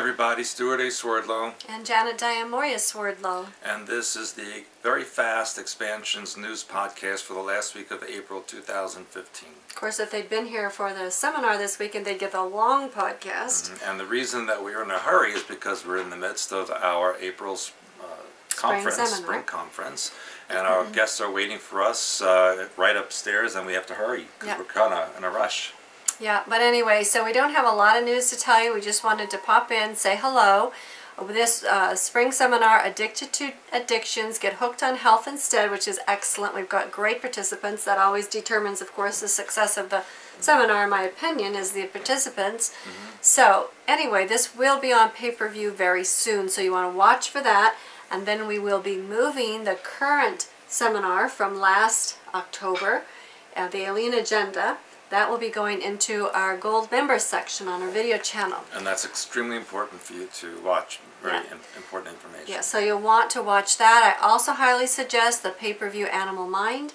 everybody, Stewart A. Swerdlow. And Janet Swerdlow. And this is the Very Fast Expansions News Podcast for the last week of April 2015. Of course, if they'd been here for the seminar this weekend, they'd get the long podcast. And the reason that we're in a hurry is because we're in the midst of our April's spring conference. And our guests are waiting for us right upstairs, and we have to hurry because we're kind of in a rush. Yeah, but anyway, so we don't have a lot of news to tell you. We just wanted to pop in, say hello. This spring seminar, Addicted to Addictions, Get Hooked on Health Instead, which is excellent. We've got great participants. That always determines, of course, the success of the seminar, in my opinion, is the participants. So anyway, this will be on pay-per-view very soon, so you want to watch for that. And then we will be moving the current seminar from last October, the Alien Agenda. That will be going into our Gold Member section on our video channel. And that's extremely important for you to watch. Very important information. Yeah, so you'll want to watch that. I also highly suggest the pay-per-view Animal Mind.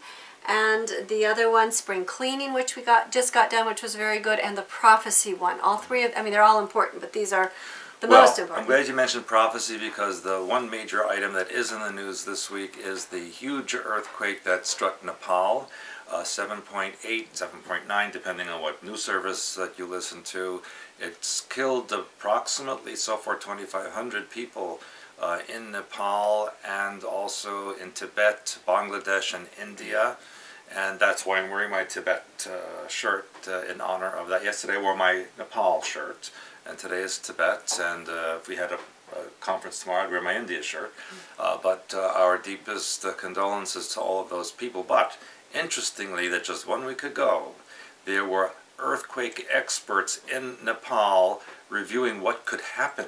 And the other one, Spring Cleaning, which we just got done, which was very good. And the Prophecy one. All three of, I mean, they're all important, but these are the most important. I'm glad you mentioned prophecy, because the one major item that is in the news this week is the huge earthquake that struck Nepal. 7.8, 7.9, depending on what news service that you listen to. It's killed approximately, so far, 2,500 people in Nepal and also in Tibet, Bangladesh, and India. And that's why I'm wearing my Tibet shirt in honor of that. Yesterday I wore my Nepal shirt, and today is Tibet. And if we had a conference tomorrow, I'd wear my India shirt. But our deepest condolences to all of those people. But interestingly, that just 1 week ago, there were earthquake experts in Nepal reviewing what could happen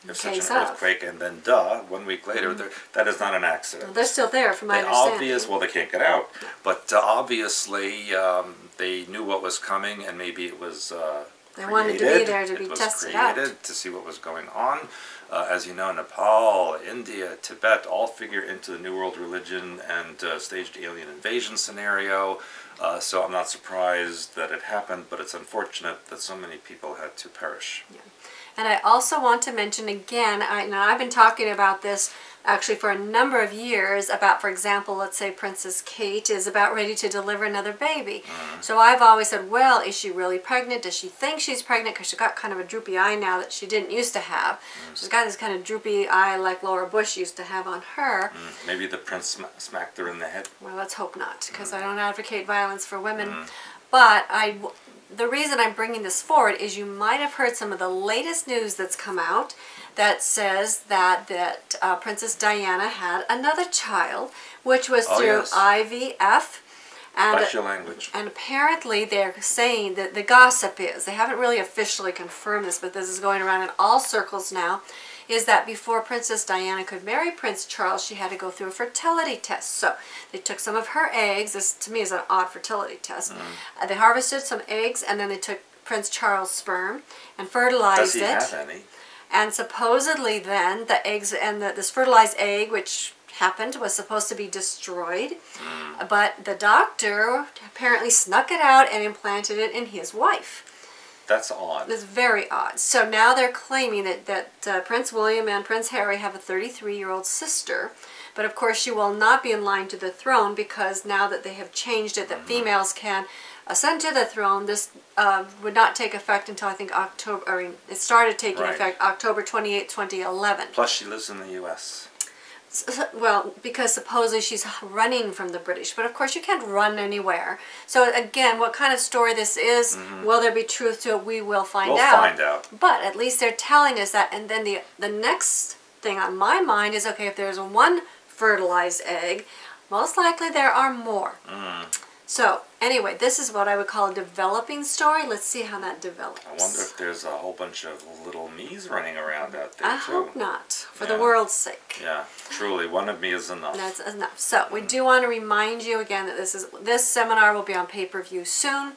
if such an earthquake, and then 1 week later, that is not an accident. Well, they're still there, from my understanding. Well, they can't get out, but obviously they knew what was coming, and maybe it was they wanted to be there to be tested out. To see what was going on. As you know, Nepal, India, Tibet all figure into the New World Religion and staged alien invasion scenario. So I'm not surprised that it happened, but it's unfortunate that so many people had to perish. Yeah. And I also want to mention again, I've been talking about this actually for a number of years about, for example, let's say Princess Kate is about ready to deliver another baby. So I've always said, well, is she really pregnant? Does she think she's pregnant? Because she's got kind of a droopy eye now that she didn't used to have. She's got this kind of droopy eye like Laura Bush used to have on her. Maybe the prince smacked her in the head. Well, let's hope not, because I don't advocate violence for women. But the reason I'm bringing this forward is you might have heard some of the latest news that's come out that says that Princess Diana had another child, which was through IVF. And, Watch your language. And apparently they're saying that the gossip is, they haven't really officially confirmed this, but this is going around in all circles now, is that before Princess Diana could marry Prince Charles, she had to go through a fertility test. So they took some of her eggs. This, to me, is an odd fertility test. They harvested some eggs, and then they took Prince Charles' sperm and fertilized it. Does he have any? And supposedly then, the eggs and this fertilized egg, which happened, was supposed to be destroyed. But the doctor apparently snuck it out and implanted it in his wife. That's odd. It's very odd. So now they're claiming that Prince William and Prince Harry have a 33-year-old sister. But of course she will not be in line to the throne, because now that they have changed it, that females can ascend to the throne. This would not take effect until, I think, it started taking effect October 28, 2011. Plus she lives in the U.S. Well, because supposedly she's running from the British. But of course you can't run anywhere. So again, what kind of story this is, will there be truth to it? We will find out. We'll find out. But at least they're telling us that. And then the next thing on my mind is, okay, if there's one fertilized egg, most likely there are more. So anyway, this is what I would call a developing story. Let's see how that develops. I wonder if there's a whole bunch of little me's running around out there, I hope not, for the world's sake. Yeah, truly, one of me is enough. That's enough. So we do want to remind you again that this seminar will be on pay-per-view soon.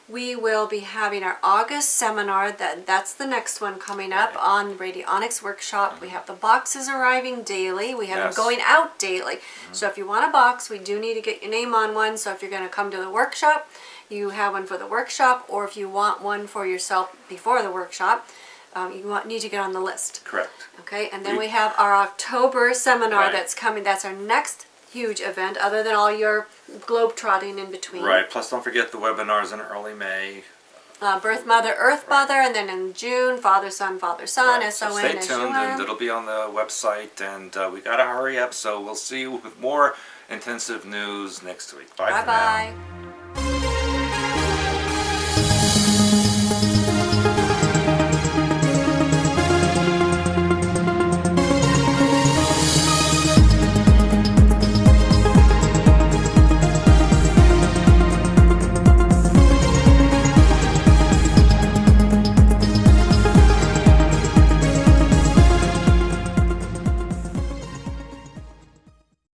We will be having our August seminar. That's the next one coming up on Radionics Workshop. We have the boxes arriving daily. We have them going out daily. So if you want a box, we do need to get your name on one. So if you're going to come to the workshop, you have one for the workshop. Or if you want one for yourself before the workshop, need to get on the list. Correct. Okay, and then we have our October seminar Right. that's coming. That's our next huge event, other than all your globe-trotting in between. Right, plus don't forget the webinars in early May. Birth Mother, Earth Mother, and then in June, Father, Son, Right. SON, So stay tuned, and it'll be on the website, and we gotta hurry up, so we'll see you with more intensive news next week. Bye for now. Bye-bye.